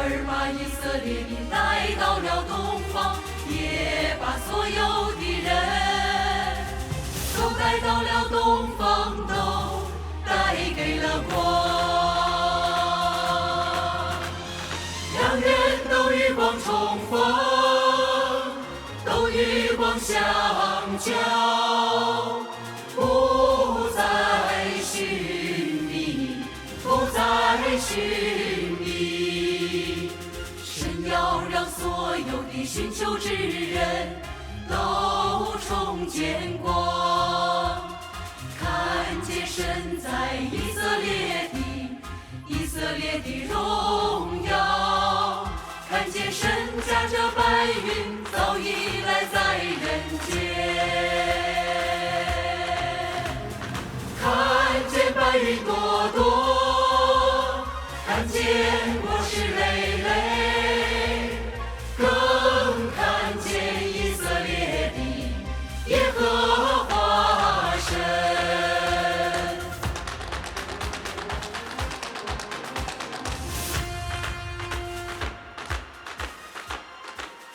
儿把以色列民带到了东方，也把所有的人都带到了东方，都带给了光。两人都与光重逢，都与光相交，不再寻觅，不再寻觅。神要让所有的寻求之人都重见光，看见神在以色列的荣耀，看见神驾着白云早已来在人间，看见白云朵朵，看见果实累累，更看见以色列的耶和华神。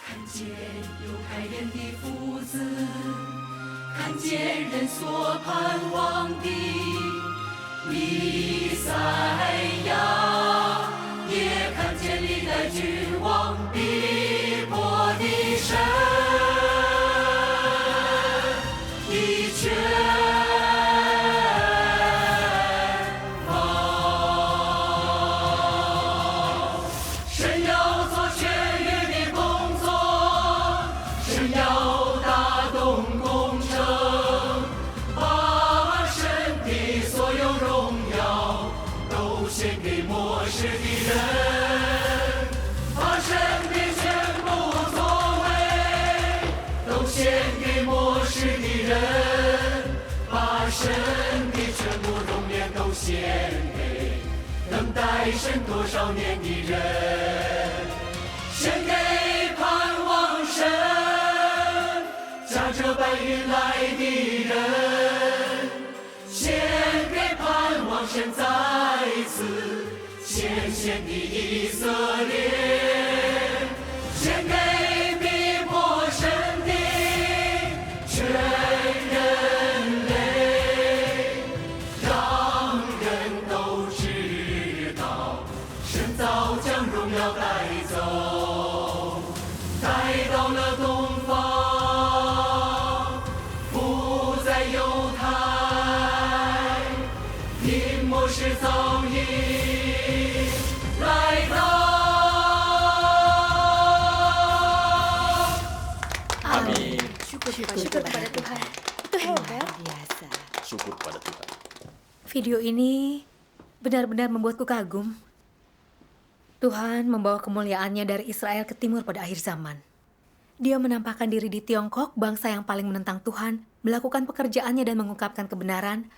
看见犹太人的父子，看见人所盼望的弥赛亚，也看见历代君王逼迫的神的权望。神要做全域的工作，神要大动工程，把神的所有荣耀都献给末世的人，把神的全部作为都献给末世的人，把神的全部荣耀都献给等待神多少年的人，献给盼望神驾着白云来的人，献给盼望神再次显现的以色列，献给逼迫神的全人类，让人都知道神早将荣耀带走，带到了东方，不在犹太，因末世早已来到。Amin. Syukur kepada Tuhan. Itu hebat. Biasa. Syukur pada Tuhan. Video ini benar-benar membuatku kagum. Tuhan membawa kemuliaannya dari Israel ke timur pada akhir zaman. Dia menampakkan diri di Tiongkok, bangsa yang paling menentang Tuhan, melakukan pekerjaannya dan mengungkapkan kebenaran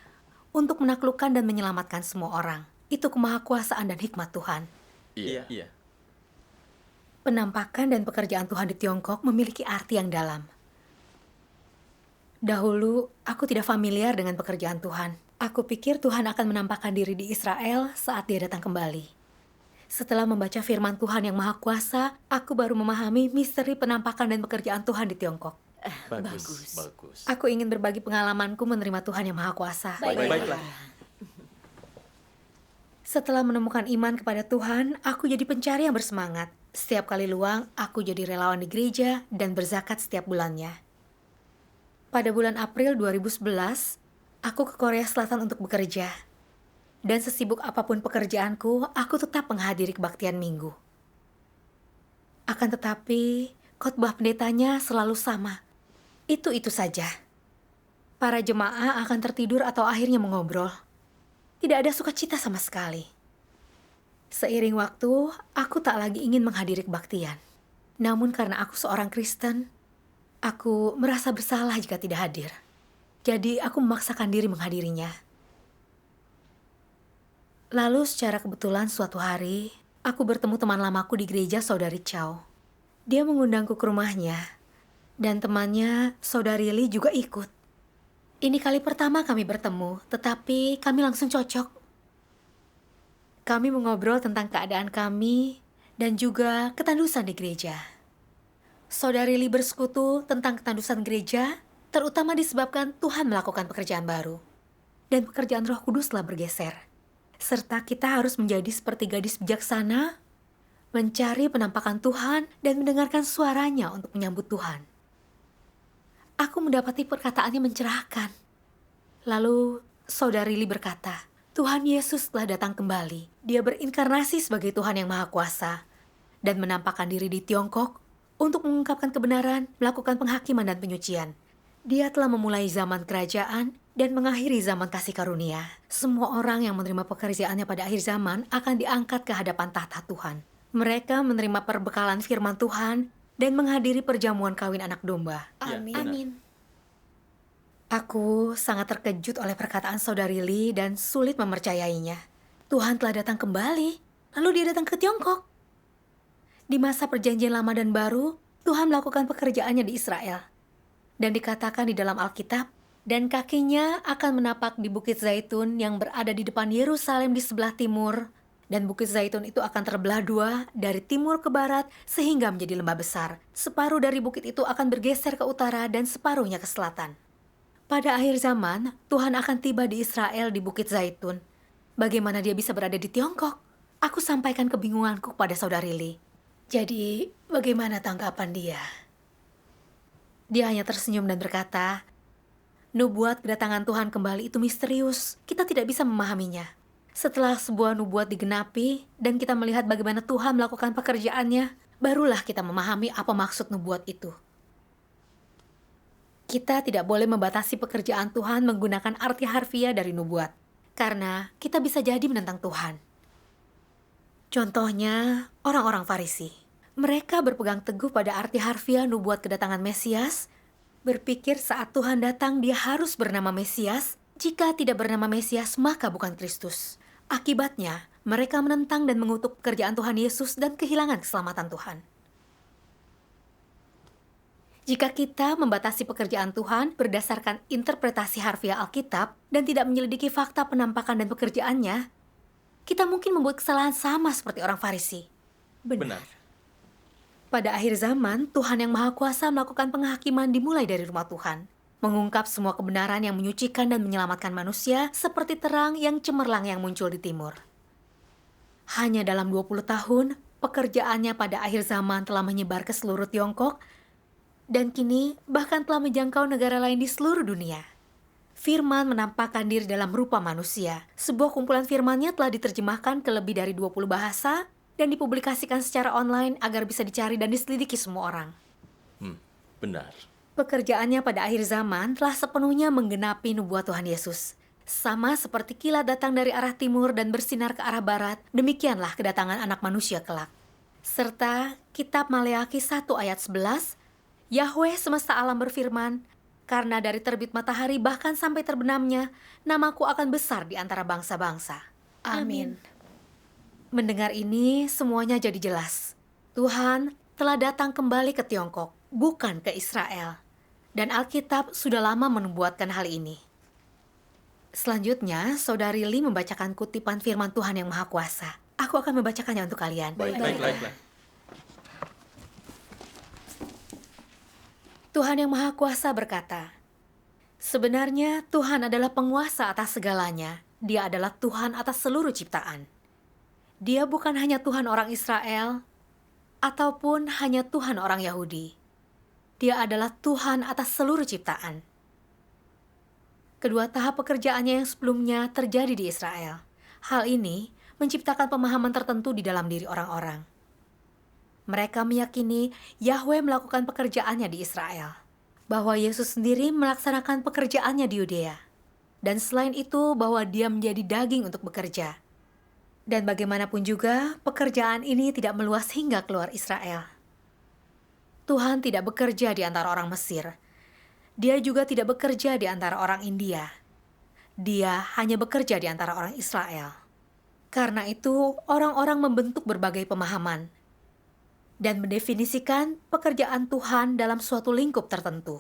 untuk menaklukkan dan menyelamatkan semua orang. Itu kemahakuasaan dan hikmat Tuhan. Iya. Penampakan dan pekerjaan Tuhan di Tiongkok memiliki arti yang dalam. Dahulu, aku tidak familiar dengan pekerjaan Tuhan. Aku pikir Tuhan akan menampakkan diri di Israel saat dia datang kembali. Setelah membaca firman Tuhan yang Maha Kuasa, aku baru memahami misteri penampakan dan pekerjaan Tuhan di Tiongkok. Bagus. Aku ingin berbagi pengalamanku menerima Tuhan yang Maha Kuasa. Baiklah. Setelah menemukan iman kepada Tuhan, aku jadi pencari yang bersemangat. Setiap kali luang, aku jadi relawan di gereja dan berzakat setiap bulannya. Pada bulan April 2011, aku ke Korea Selatan untuk bekerja. Dan sesibuk apapun pekerjaanku, aku tetap menghadiri kebaktian minggu. Akan tetapi, khotbah pendetanya selalu sama. Itu saja. Para jemaah akan tertidur atau akhirnya mengobrol. Tidak ada sukacita sama sekali. Seiring waktu, aku tak lagi ingin menghadiri kebaktian. Namun karena aku seorang Kristen, aku merasa bersalah jika tidak hadir. Jadi aku memaksakan diri menghadirinya. Lalu secara kebetulan suatu hari, aku bertemu teman lamaku di gereja, Saudari Chow. Dia mengundangku ke rumahnya, dan temannya, Saudari Lee, juga ikut. Ini kali pertama kami bertemu, tetapi kami langsung cocok. Kami mengobrol tentang keadaan kami dan juga ketandusan di gereja. Saudari Lee bersekutu tentang ketandusan gereja, terutama disebabkan Tuhan melakukan pekerjaan baru. Dan pekerjaan Roh Kudus telah bergeser. Serta kita harus menjadi seperti gadis bijaksana, mencari penampakan Tuhan dan mendengarkan suaranya untuk menyambut Tuhan. Aku mendapati perkataannya mencerahkan. Lalu Saudari Lee berkata, Tuhan Yesus telah datang kembali. Dia berinkarnasi sebagai Tuhan yang Maha Kuasa dan menampakkan diri di Tiongkok untuk mengungkapkan kebenaran, melakukan penghakiman dan penyucian. Dia telah memulai zaman kerajaan dan mengakhiri zaman kasih karunia. Semua orang yang menerima pekerjaannya pada akhir zaman akan diangkat ke hadapan tahta Tuhan. Mereka menerima perbekalan firman Tuhan dan menghadiri perjamuan kawin anak domba. Ya, Amin. benar. Amin. Aku sangat terkejut oleh perkataan Saudari Lee dan sulit mempercayainya. Tuhan telah datang kembali, lalu dia datang ke Tiongkok. Di masa perjanjian lama dan baru, Tuhan melakukan pekerjaannya di Israel. Dan dikatakan di dalam Alkitab, dan kakinya akan menapak di Bukit Zaitun yang berada di depan Yerusalem di sebelah timur, dan Bukit Zaitun itu akan terbelah dua dari timur ke barat sehingga menjadi lembah besar. Separuh dari bukit itu akan bergeser ke utara dan separuhnya ke selatan. Pada akhir zaman, Tuhan akan tiba di Israel di Bukit Zaitun. Bagaimana dia bisa berada di Tiongkok? Aku sampaikan kebingunganku pada Saudari Lee. Jadi, bagaimana tanggapan dia? Dia hanya tersenyum dan berkata, nubuat kedatangan Tuhan kembali itu misterius. Kita tidak bisa memahaminya. Setelah sebuah nubuat digenapi dan kita melihat bagaimana Tuhan melakukan pekerjaannya, barulah kita memahami apa maksud nubuat itu. Kita tidak boleh membatasi pekerjaan Tuhan menggunakan arti harfiah dari nubuat, karena kita bisa jadi menentang Tuhan. Contohnya, orang-orang Farisi. Mereka berpegang teguh pada arti harfiah nubuat kedatangan Mesias, berpikir saat Tuhan datang dia harus bernama Mesias, jika tidak bernama Mesias maka bukan Kristus. Akibatnya, mereka menentang dan mengutuk pekerjaan Tuhan Yesus dan kehilangan keselamatan Tuhan. Jika kita membatasi pekerjaan Tuhan berdasarkan interpretasi harfiah Alkitab dan tidak menyelidiki fakta penampakan dan pekerjaannya, kita mungkin membuat kesalahan sama seperti orang Farisi. Benar. Pada akhir zaman, Tuhan yang Maha Kuasa melakukan penghakiman dimulai dari rumah Tuhan, mengungkap semua kebenaran yang menyucikan dan menyelamatkan manusia seperti terang yang cemerlang yang muncul di timur. Hanya dalam 20 tahun, pekerjaannya pada akhir zaman telah menyebar ke seluruh Tiongkok, dan kini bahkan telah menjangkau negara lain di seluruh dunia. Firman menampakkan diri dalam rupa manusia. Sebuah kumpulan firmannya telah diterjemahkan ke lebih dari 20 bahasa dan dipublikasikan secara online agar bisa dicari dan diselidiki semua orang. Benar. Pekerjaannya pada akhir zaman telah sepenuhnya menggenapi nubuat Tuhan Yesus. Sama seperti kilat datang dari arah timur dan bersinar ke arah barat, demikianlah kedatangan anak manusia kelak. Serta kitab Maleakhi 1 ayat 11, Yahweh semesta alam berfirman, karena dari terbit matahari bahkan sampai terbenamnya, namaku akan besar di antara bangsa-bangsa. Amin. Mendengar ini, semuanya jadi jelas. Tuhan telah datang kembali ke Tiongkok, bukan ke Israel. Dan Alkitab sudah lama menubuatkan hal ini. Selanjutnya, Saudari Lee membacakan kutipan firman Tuhan yang Maha Kuasa. Aku akan membacakannya untuk kalian. Baiklah. Tuhan yang Maha Kuasa berkata, sebenarnya Tuhan adalah penguasa atas segalanya. Dia adalah Tuhan atas seluruh ciptaan. Dia bukan hanya Tuhan orang Israel, ataupun hanya Tuhan orang Yahudi. Dia adalah Tuhan atas seluruh ciptaan. Kedua tahap pekerjaannya yang sebelumnya terjadi di Israel. Hal ini menciptakan pemahaman tertentu di dalam diri orang-orang. Mereka meyakini Yahweh melakukan pekerjaannya di Israel, bahwa Yesus sendiri melaksanakan pekerjaannya di Yudea, dan selain itu bahwa dia menjadi daging untuk bekerja. Dan bagaimanapun juga, pekerjaan ini tidak meluas hingga keluar Israel. Tuhan tidak bekerja di antara orang Mesir. Dia juga tidak bekerja di antara orang India. Dia hanya bekerja di antara orang Israel. Karena itu, orang-orang membentuk berbagai pemahaman dan mendefinisikan pekerjaan Tuhan dalam suatu lingkup tertentu.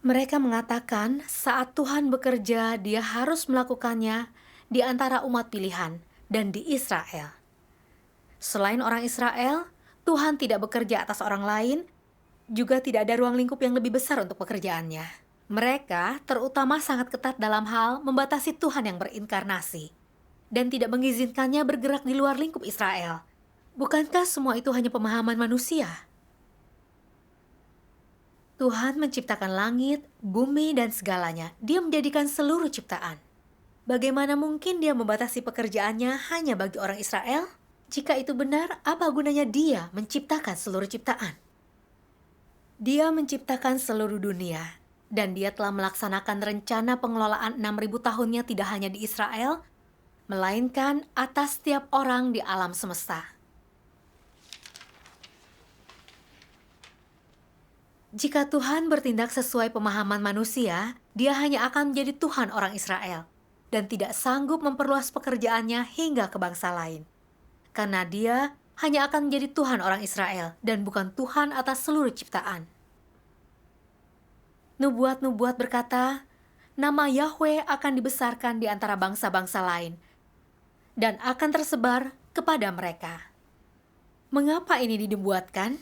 Mereka mengatakan saat Tuhan bekerja, dia harus melakukannya di antara umat pilihan dan di Israel. Selain orang Israel, Tuhan tidak bekerja atas orang lain, juga tidak ada ruang lingkup yang lebih besar untuk pekerjaannya. Mereka terutama sangat ketat dalam hal membatasi Tuhan yang berinkarnasi dan tidak mengizinkannya bergerak di luar lingkup Israel. Bukankah semua itu hanya pemahaman manusia? Tuhan menciptakan langit, bumi, dan segalanya. Dia menjadikan seluruh ciptaan. Bagaimana mungkin dia membatasi pekerjaannya hanya bagi orang Israel? Jika itu benar, apa gunanya dia menciptakan seluruh ciptaan? Dia menciptakan seluruh dunia, dan dia telah melaksanakan rencana pengelolaan 6.000 tahunnya tidak hanya di Israel, melainkan atas setiap orang di alam semesta. Jika Tuhan bertindak sesuai pemahaman manusia, dia hanya akan menjadi Tuhan orang Israel dan tidak sanggup memperluas pekerjaannya hingga ke bangsa lain. Karena dia hanya akan menjadi Tuhan orang Israel dan bukan Tuhan atas seluruh ciptaan. Nubuat-nubuat berkata, nama Yahweh akan dibesarkan di antara bangsa-bangsa lain dan akan tersebar kepada mereka. Mengapa ini dinubuatkan?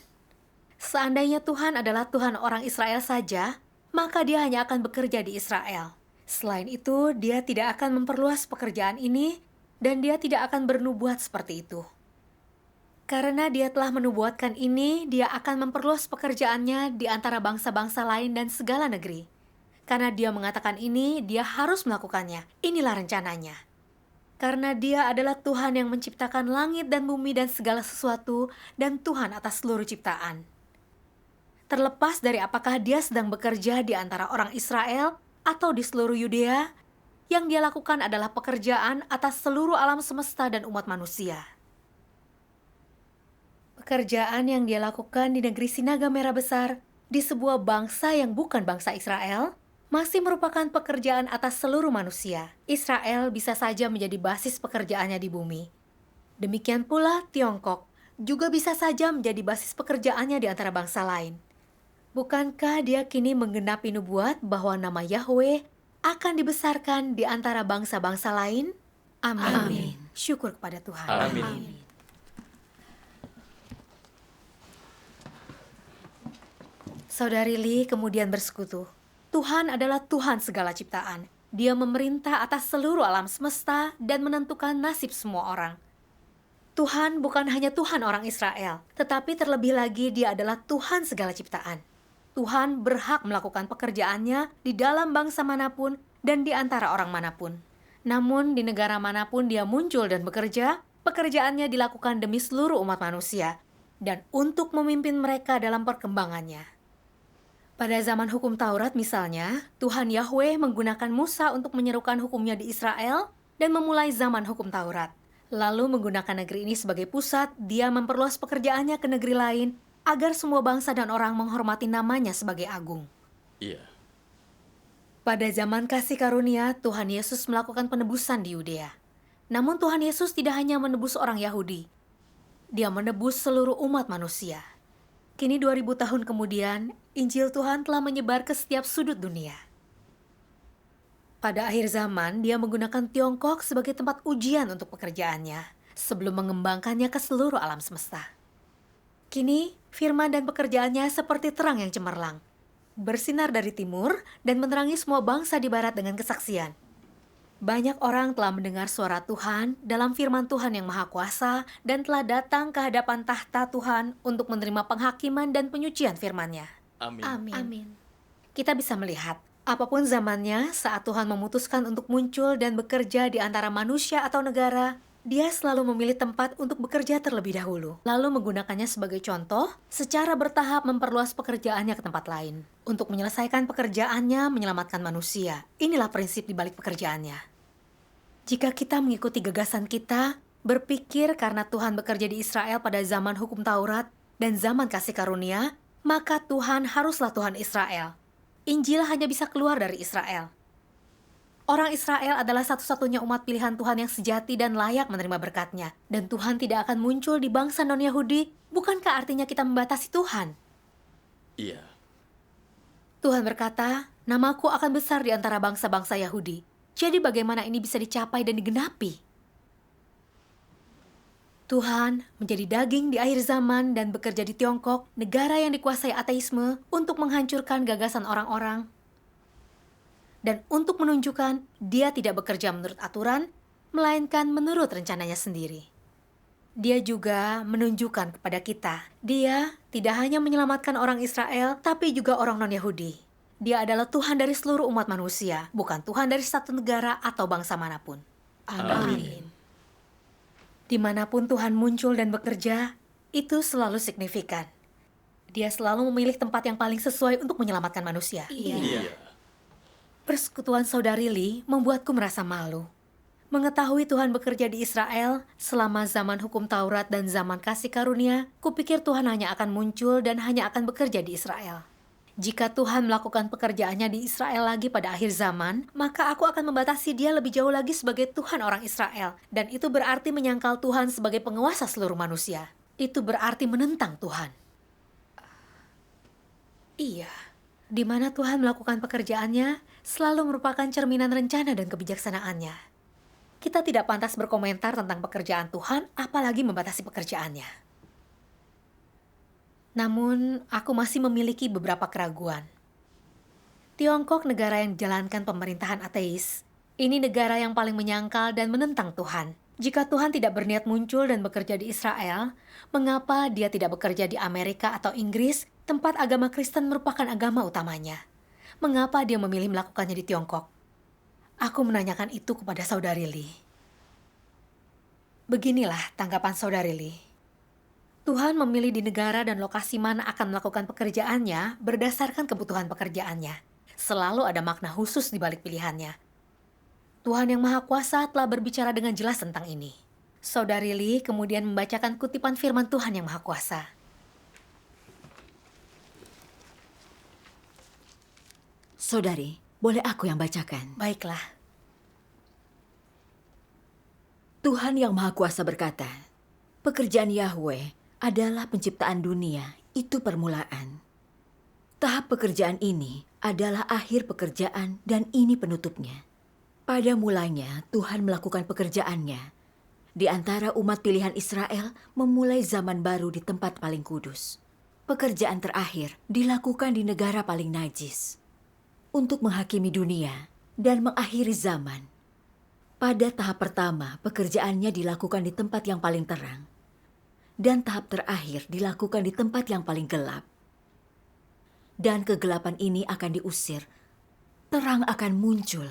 Seandainya Tuhan adalah Tuhan orang Israel saja, maka dia hanya akan bekerja di Israel. Selain itu, dia tidak akan memperluas pekerjaan ini, dan dia tidak akan bernubuat seperti itu. Karena dia telah menubuatkan ini, dia akan memperluas pekerjaannya di antara bangsa-bangsa lain dan segala negeri. Karena dia mengatakan ini, dia harus melakukannya. Inilah rencananya. Karena dia adalah Tuhan yang menciptakan langit dan bumi dan segala sesuatu, dan Tuhan atas seluruh ciptaan. Terlepas dari apakah dia sedang bekerja di antara orang Israel atau di seluruh Yudea, yang dia lakukan adalah pekerjaan atas seluruh alam semesta dan umat manusia. Pekerjaan yang dia lakukan di negeri Sinaga Merah Besar, di sebuah bangsa yang bukan bangsa Israel, masih merupakan pekerjaan atas seluruh manusia. Israel bisa saja menjadi basis pekerjaannya di bumi. Demikian pula Tiongkok juga bisa saja menjadi basis pekerjaannya di antara bangsa lain. Bukankah dia kini menggenapi nubuat bahwa nama Yahweh akan dibesarkan di antara bangsa-bangsa lain? Amin. Amin. Syukur kepada Tuhan. Amin. Amin. Saudari Lee kemudian bersekutu. Tuhan adalah Tuhan segala ciptaan. Dia memerintah atas seluruh alam semesta dan menentukan nasib semua orang. Tuhan bukan hanya Tuhan orang Israel, tetapi terlebih lagi dia adalah Tuhan segala ciptaan. Tuhan berhak melakukan pekerjaannya di dalam bangsa manapun dan di antara orang manapun. Namun di negara manapun dia muncul dan bekerja, pekerjaannya dilakukan demi seluruh umat manusia dan untuk memimpin mereka dalam perkembangannya. Pada zaman hukum Taurat misalnya, Tuhan Yahweh menggunakan Musa untuk menyerukan hukumnya di Israel dan memulai zaman hukum Taurat. Lalu menggunakan negeri ini sebagai pusat, dia memperluas pekerjaannya ke negeri lain agar semua bangsa dan orang menghormati namanya sebagai agung. Iya. Pada zaman kasih karunia, Tuhan Yesus melakukan penebusan di Yudea. Namun Tuhan Yesus tidak hanya menebus orang Yahudi. Dia menebus seluruh umat manusia. Kini 2000 tahun kemudian, Injil Tuhan telah menyebar ke setiap sudut dunia. Pada akhir zaman, dia menggunakan Tiongkok sebagai tempat ujian untuk pekerjaannya, sebelum mengembangkannya ke seluruh alam semesta. Kini, firman dan pekerjaannya seperti terang yang cemerlang, bersinar dari timur dan menerangi semua bangsa di barat dengan kesaksian. Banyak orang telah mendengar suara Tuhan dalam firman Tuhan yang Maha Kuasa dan telah datang ke hadapan tahta Tuhan untuk menerima penghakiman dan penyucian firman-Nya. Amin. Amin. Kita bisa melihat, apapun zamannya saat Tuhan memutuskan untuk muncul dan bekerja di antara manusia atau negara, dia selalu memilih tempat untuk bekerja terlebih dahulu, lalu menggunakannya sebagai contoh, secara bertahap memperluas pekerjaannya ke tempat lain. Untuk menyelesaikan pekerjaannya, menyelamatkan manusia. Inilah prinsip di balik pekerjaannya. Jika kita mengikuti gagasan kita, berpikir karena Tuhan bekerja di Israel pada zaman hukum Taurat dan zaman kasih karunia, maka Tuhan haruslah Tuhan Israel. Injil hanya bisa keluar dari Israel. Orang Israel adalah satu-satunya umat pilihan Tuhan yang sejati dan layak menerima berkat-Nya. Dan Tuhan tidak akan muncul di bangsa non-Yahudi. Bukankah artinya kita membatasi Tuhan? Iya. Tuhan berkata, namaku akan besar di antara bangsa-bangsa Yahudi. Jadi bagaimana ini bisa dicapai dan digenapi? Tuhan menjadi daging di akhir zaman dan bekerja di Tiongkok, negara yang dikuasai ateisme, untuk menghancurkan gagasan orang-orang. Dan untuk menunjukkan dia tidak bekerja menurut aturan, melainkan menurut rencananya sendiri. Dia juga menunjukkan kepada kita, dia tidak hanya menyelamatkan orang Israel, tapi juga orang non-Yahudi. Dia adalah Tuhan dari seluruh umat manusia, bukan Tuhan dari satu negara atau bangsa manapun. Amin. Dimanapun Tuhan muncul dan bekerja, itu selalu signifikan. Dia selalu memilih tempat yang paling sesuai untuk menyelamatkan manusia. Iya. Persekutuan Saudari Lee membuatku merasa malu. Mengetahui Tuhan bekerja di Israel selama zaman hukum Taurat dan zaman kasih karunia, kupikir Tuhan hanya akan muncul dan hanya akan bekerja di Israel. Jika Tuhan melakukan pekerjaannya di Israel lagi pada akhir zaman, maka aku akan membatasi dia lebih jauh lagi sebagai Tuhan orang Israel. Dan itu berarti menyangkal Tuhan sebagai penguasa seluruh manusia. Itu berarti menentang Tuhan. Iya, di mana Tuhan melakukan pekerjaannya selalu merupakan cerminan rencana dan kebijaksanaannya. Kita tidak pantas berkomentar tentang pekerjaan Tuhan, apalagi membatasi pekerjaannya. Namun, aku masih memiliki beberapa keraguan. Tiongkok negara yang menjalankan pemerintahan ateis. Ini negara yang paling menyangkal dan menentang Tuhan. Jika Tuhan tidak berniat muncul dan bekerja di Israel, mengapa dia tidak bekerja di Amerika atau Inggris, tempat agama Kristen merupakan agama utamanya? Mengapa dia memilih melakukannya di Tiongkok? Aku menanyakan itu kepada Saudari Lee. Beginilah tanggapan Saudari Lee. Tuhan memilih di negara dan lokasi mana akan melakukan pekerjaannya berdasarkan kebutuhan pekerjaannya. Selalu ada makna khusus di balik pilihannya. Tuhan yang Maha Kuasa telah berbicara dengan jelas tentang ini. Saudari Lee kemudian membacakan kutipan firman Tuhan yang Maha Kuasa. Saudari, boleh aku yang bacakan? Baiklah. Tuhan yang Maha Kuasa berkata, pekerjaan Yahweh adalah penciptaan dunia, itu permulaan. Tahap pekerjaan ini adalah akhir pekerjaan dan ini penutupnya. Pada mulanya Tuhan melakukan pekerjaannya. Di antara umat pilihan Israel memulai zaman baru di tempat paling kudus. Pekerjaan terakhir dilakukan di negara paling najis. Untuk menghakimi dunia dan mengakhiri zaman. Pada tahap pertama, pekerjaannya dilakukan di tempat yang paling terang. Dan tahap terakhir dilakukan di tempat yang paling gelap. Dan kegelapan ini akan diusir. Terang akan muncul.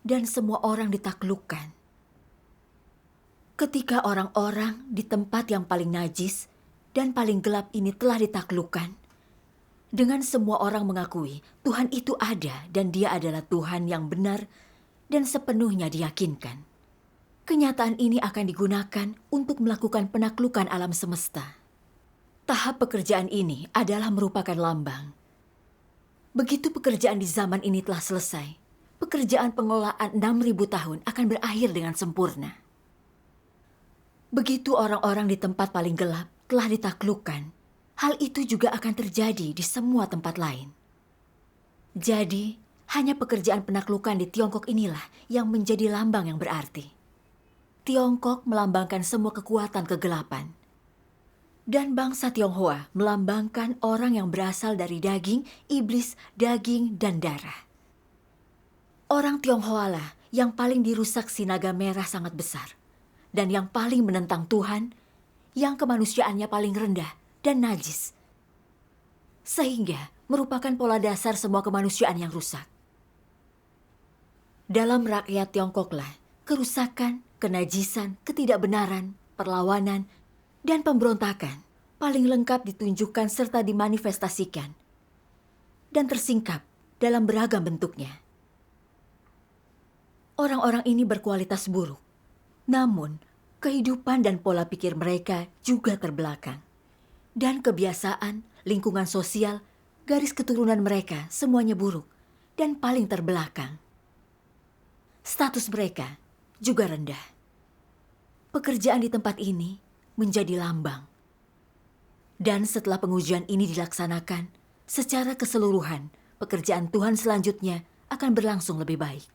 Dan semua orang ditaklukkan. Ketika orang-orang di tempat yang paling najis dan paling gelap ini telah ditaklukkan, dengan semua orang mengakui Tuhan itu ada dan dia adalah Tuhan yang benar dan sepenuhnya diyakinkan. Kenyataan ini akan digunakan untuk melakukan penaklukan alam semesta. Tahap pekerjaan ini adalah merupakan lambang. Begitu pekerjaan di zaman ini telah selesai, pekerjaan pengelolaan 6.000 tahun akan berakhir dengan sempurna. Begitu orang-orang di tempat paling gelap telah ditaklukkan, hal itu juga akan terjadi di semua tempat lain. Jadi, hanya pekerjaan penaklukan di Tiongkok inilah yang menjadi lambang yang berarti. Tiongkok melambangkan semua kekuatan kegelapan. Dan bangsa Tionghoa melambangkan orang yang berasal dari daging, iblis, daging, dan darah. Orang Tionghoa lah yang paling dirusak si naga merah sangat besar. Dan yang paling menentang Tuhan, yang kemanusiaannya paling rendah dan najis. Sehingga merupakan pola dasar semua kemanusiaan yang rusak. Dalam rakyat Tiongkoklah, kerusakan, kenajisan, ketidakbenaran, perlawanan, dan pemberontakan paling lengkap ditunjukkan serta dimanifestasikan dan tersingkap dalam beragam bentuknya. Orang-orang ini berkualitas buruk, namun kehidupan dan pola pikir mereka juga terbelakang. Dan kebiasaan, lingkungan sosial, garis keturunan mereka semuanya buruk dan paling terbelakang. Status mereka juga rendah. Pekerjaan di tempat ini menjadi lambang. Dan setelah pengujian ini dilaksanakan, secara keseluruhan, pekerjaan Tuhan selanjutnya akan berlangsung lebih baik.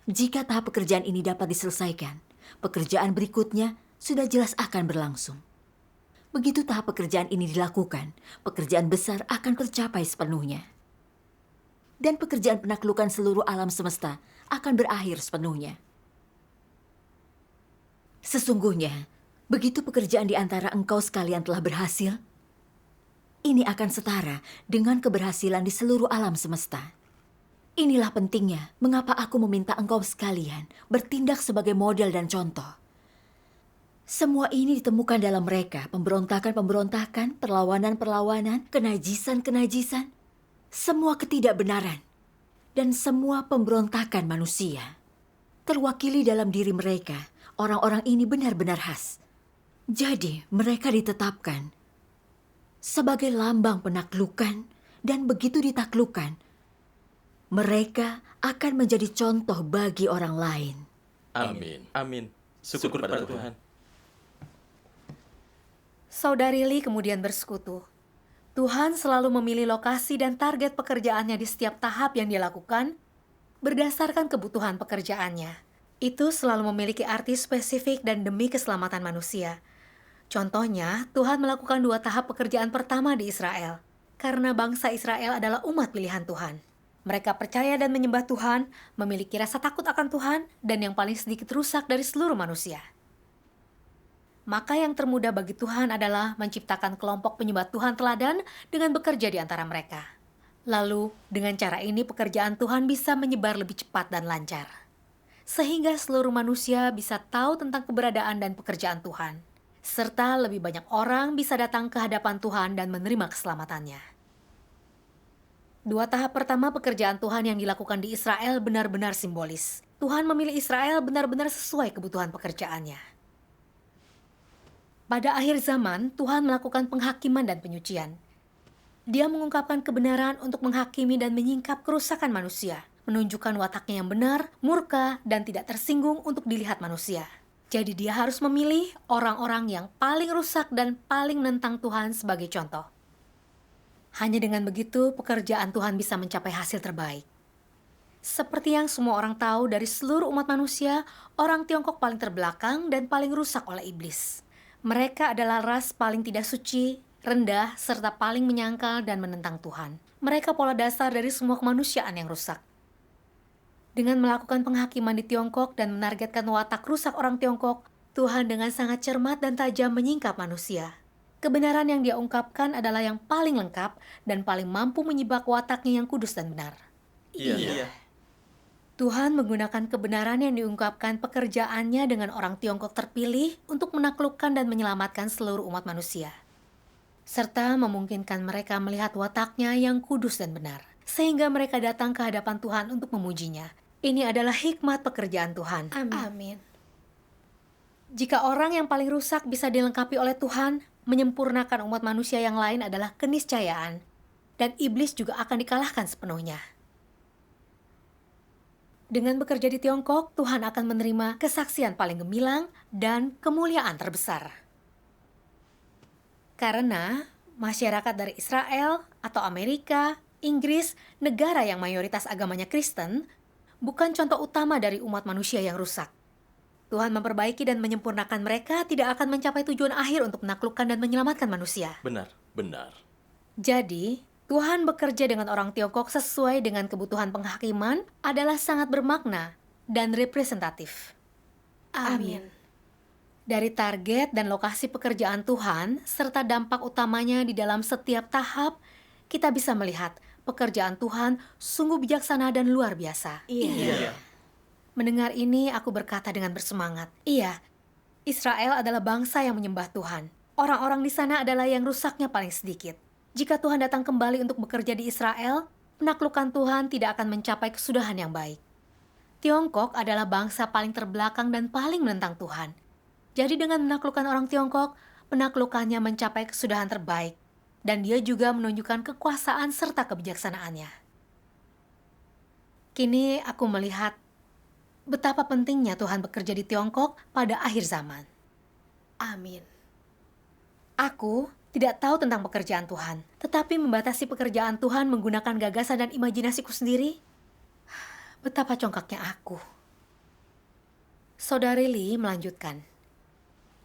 Jika tahap pekerjaan ini dapat diselesaikan, pekerjaan berikutnya sudah jelas akan berlangsung. Begitu tahap pekerjaan ini dilakukan, pekerjaan besar akan tercapai sepenuhnya. Dan pekerjaan penaklukan seluruh alam semesta akan berakhir sepenuhnya. Sesungguhnya, begitu pekerjaan di antara engkau sekalian telah berhasil, ini akan setara dengan keberhasilan di seluruh alam semesta. Inilah pentingnya mengapa aku meminta engkau sekalian bertindak sebagai model dan contoh. Semua ini ditemukan dalam mereka, pemberontakan-pemberontakan, perlawanan-perlawanan, kenajisan-kenajisan, semua ketidakbenaran, dan semua pemberontakan manusia. Terwakili dalam diri mereka, orang-orang ini benar-benar khas. Jadi mereka ditetapkan sebagai lambang penaklukan, dan begitu ditaklukkan, mereka akan menjadi contoh bagi orang lain. Amin. Amin. Syukur pada Tuhan. Saudari Lee kemudian bersekutu. Tuhan selalu memilih lokasi dan target pekerjaannya di setiap tahap yang dia lakukan berdasarkan kebutuhan pekerjaannya. Itu selalu memiliki arti spesifik dan demi keselamatan manusia. Contohnya, Tuhan melakukan 2 tahap pekerjaan pertama di Israel, karena bangsa Israel adalah umat pilihan Tuhan. Mereka percaya dan menyembah Tuhan, memiliki rasa takut akan Tuhan, dan yang paling sedikit rusak dari seluruh manusia. Maka yang termudah bagi Tuhan adalah menciptakan kelompok penyembah Tuhan teladan dengan bekerja di antara mereka. Lalu, dengan cara ini pekerjaan Tuhan bisa menyebar lebih cepat dan lancar, sehingga seluruh manusia bisa tahu tentang keberadaan dan pekerjaan Tuhan, serta lebih banyak orang bisa datang ke hadapan Tuhan dan menerima keselamatannya. 2 tahap pertama pekerjaan Tuhan yang dilakukan di Israel benar-benar simbolis. Tuhan memilih Israel benar-benar sesuai kebutuhan pekerjaannya. Pada akhir zaman, Tuhan melakukan penghakiman dan penyucian. Dia mengungkapkan kebenaran untuk menghakimi dan menyingkap kerusakan manusia, menunjukkan wataknya yang benar, murka, dan tidak tersinggung untuk dilihat manusia. Jadi dia harus memilih orang-orang yang paling rusak dan paling menentang Tuhan sebagai contoh. Hanya dengan begitu pekerjaan Tuhan bisa mencapai hasil terbaik. Seperti yang semua orang tahu dari seluruh umat manusia, orang Tiongkok paling terbelakang dan paling rusak oleh iblis. Mereka adalah ras paling tidak suci, rendah, serta paling menyangkal dan menentang Tuhan. Mereka pola dasar dari semua kemanusiaan yang rusak. Dengan melakukan penghakiman di Tiongkok dan menargetkan watak rusak orang Tiongkok, Tuhan dengan sangat cermat dan tajam menyingkap manusia. Kebenaran yang dia ungkapkan adalah yang paling lengkap dan paling mampu menyibak wataknya yang kudus dan benar. Iya. Tuhan menggunakan kebenaran yang diungkapkan pekerjaannya dengan orang Tiongkok terpilih untuk menaklukkan dan menyelamatkan seluruh umat manusia, serta memungkinkan mereka melihat wataknya yang kudus dan benar, sehingga mereka datang ke hadapan Tuhan untuk memujinya. Ini adalah hikmat pekerjaan Tuhan. Amin. Jika orang yang paling rusak bisa dilengkapi oleh Tuhan, menyempurnakan umat manusia yang lain adalah keniscayaan, dan iblis juga akan dikalahkan sepenuhnya. Dengan bekerja di Tiongkok, Tuhan akan menerima kesaksian paling gemilang dan kemuliaan terbesar. Karena masyarakat dari Israel atau Amerika, Inggris, negara yang mayoritas agamanya Kristen, bukan contoh utama dari umat manusia yang rusak. Tuhan memperbaiki dan menyempurnakan mereka tidak akan mencapai tujuan akhir untuk menaklukkan dan menyelamatkan manusia. Benar. Jadi, Tuhan bekerja dengan orang Tiongkok sesuai dengan kebutuhan penghakiman adalah sangat bermakna dan representatif. Amin. Dari target dan lokasi pekerjaan Tuhan, serta dampak utamanya di dalam setiap tahap, kita bisa melihat pekerjaan Tuhan sungguh bijaksana dan luar biasa. Iya. Mendengar ini, aku berkata dengan bersemangat, iya, Israel adalah bangsa yang menyembah Tuhan. Orang-orang di sana adalah yang rusaknya paling sedikit. Jika Tuhan datang kembali untuk bekerja di Israel, penaklukan Tuhan tidak akan mencapai kesudahan yang baik. Tiongkok adalah bangsa paling terbelakang dan paling menentang Tuhan. Jadi dengan menaklukkan orang Tiongkok, penaklukannya mencapai kesudahan terbaik. Dan dia juga menunjukkan kekuasaan serta kebijaksanaannya. Kini aku melihat betapa pentingnya Tuhan bekerja di Tiongkok pada akhir zaman. Amin. Aku tidak tahu tentang pekerjaan Tuhan, tetapi membatasi pekerjaan Tuhan menggunakan gagasan dan imajinasiku sendiri. Betapa congkaknya aku. Saudari Lee melanjutkan.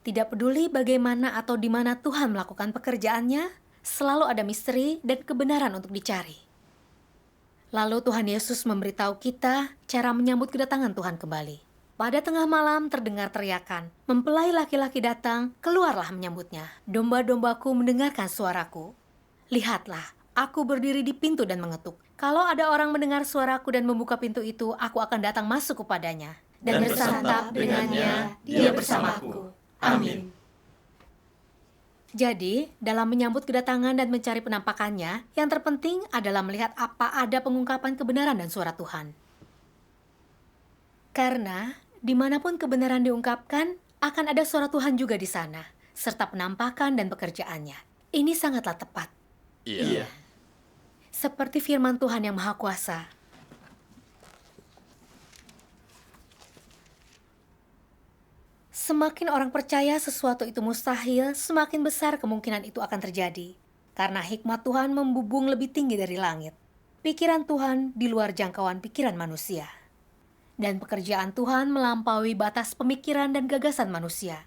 Tidak peduli bagaimana atau di mana Tuhan melakukan pekerjaannya, selalu ada misteri dan kebenaran untuk dicari. Lalu Tuhan Yesus memberitahu kita cara menyambut kedatangan Tuhan kembali. Pada tengah malam terdengar teriakan, mempelai laki-laki datang, keluarlah menyambutnya. Domba-dombaku mendengarkan suaraku. Lihatlah, aku berdiri di pintu dan mengetuk. Kalau ada orang mendengar suaraku dan membuka pintu itu, aku akan datang masuk kepadanya. Dan bersantap dengannya, dia bersamaku. Amin. Jadi, dalam menyambut kedatangan dan mencari penampakannya, yang terpenting adalah melihat apa ada pengungkapan kebenaran dan suara Tuhan. Karena, dimanapun kebenaran diungkapkan, akan ada suara Tuhan juga di sana, serta penampakan dan pekerjaannya. Ini sangatlah tepat. Iya. Seperti firman Tuhan yang Maha Kuasa. Semakin orang percaya sesuatu itu mustahil, semakin besar kemungkinan itu akan terjadi. Karena hikmat Tuhan membubung lebih tinggi dari langit. Pikiran Tuhan di luar jangkauan pikiran manusia. Dan pekerjaan Tuhan melampaui batas pemikiran dan gagasan manusia.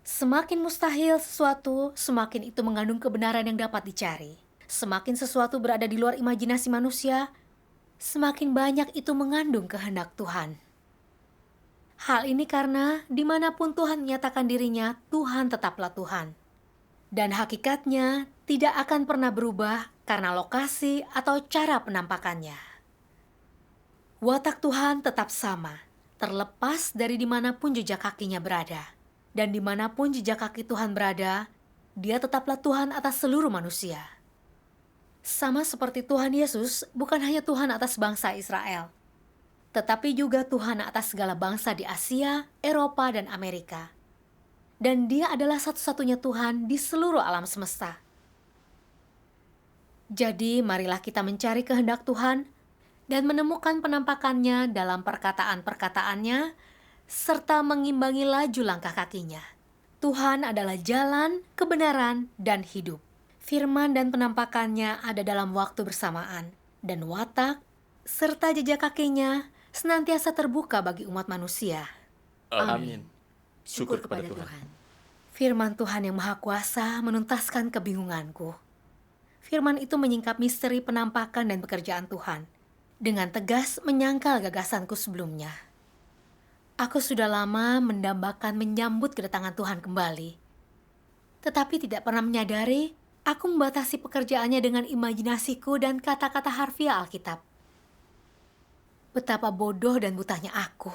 Semakin mustahil sesuatu, semakin itu mengandung kebenaran yang dapat dicari. Semakin sesuatu berada di luar imajinasi manusia, semakin banyak itu mengandung kehendak Tuhan. Hal ini karena dimanapun Tuhan menyatakan dirinya, Tuhan tetaplah Tuhan. Dan hakikatnya tidak akan pernah berubah karena lokasi atau cara penampakannya. Watak Tuhan tetap sama, terlepas dari dimanapun jejak kakinya berada. Dan dimanapun jejak kaki Tuhan berada, dia tetaplah Tuhan atas seluruh manusia. Sama seperti Tuhan Yesus bukan hanya Tuhan atas bangsa Israel, tetapi juga Tuhan atas segala bangsa di Asia, Eropa, dan Amerika. Dan dia adalah satu-satunya Tuhan di seluruh alam semesta. Jadi marilah kita mencari kehendak Tuhan dan menemukan penampakannya dalam perkataan-perkataannya, serta mengimbangi laju langkah kakinya. Tuhan adalah jalan, kebenaran, dan hidup. Firman dan penampakannya ada dalam waktu bersamaan, dan watak serta jejak kakinya senantiasa terbuka bagi umat manusia. Amin. Syukur kepada Tuhan. Firman Tuhan yang Maha Kuasa menuntaskan kebingunganku. Firman itu menyingkap misteri penampakan dan pekerjaan Tuhan, dengan tegas menyangkal gagasanku sebelumnya. Aku sudah lama mendambakan menyambut kedatangan Tuhan kembali. Tetapi tidak pernah menyadari, aku membatasi pekerjaannya dengan imajinasiku dan kata-kata harfiah Alkitab. Betapa bodoh dan butahnya aku.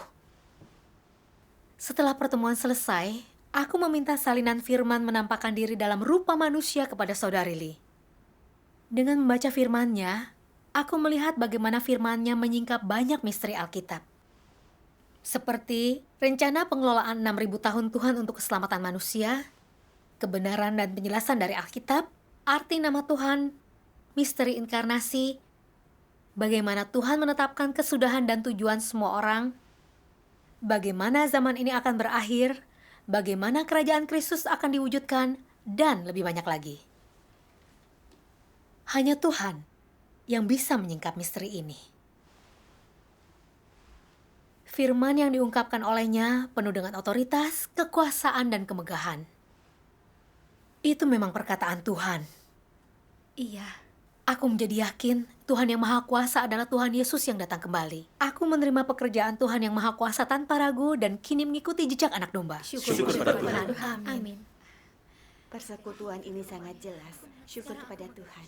Setelah pertemuan selesai, aku meminta salinan firman menampakkan diri dalam rupa manusia kepada saudari Lee. Dengan membaca firman-Nya, aku melihat bagaimana firman-Nya menyingkap banyak misteri Alkitab. Seperti rencana pengelolaan 6.000 tahun Tuhan untuk keselamatan manusia, kebenaran dan penjelasan dari Alkitab, arti nama Tuhan, misteri inkarnasi, bagaimana Tuhan menetapkan kesudahan dan tujuan semua orang, bagaimana zaman ini akan berakhir, bagaimana kerajaan Kristus akan diwujudkan, dan lebih banyak lagi. Hanya Tuhan yang bisa menyingkap misteri ini. Firman yang diungkapkan olehnya penuh dengan otoritas, kekuasaan, dan kemegahan. Itu memang perkataan Tuhan. Iya, aku menjadi yakin Tuhan yang Maha Kuasa adalah Tuhan Yesus yang datang kembali. Aku menerima pekerjaan Tuhan yang Maha Kuasa tanpa ragu dan kini mengikuti jejak anak domba. Syukur kepada Tuhan. Amin. Persekutuan ini sangat jelas. Syukur kepada Tuhan.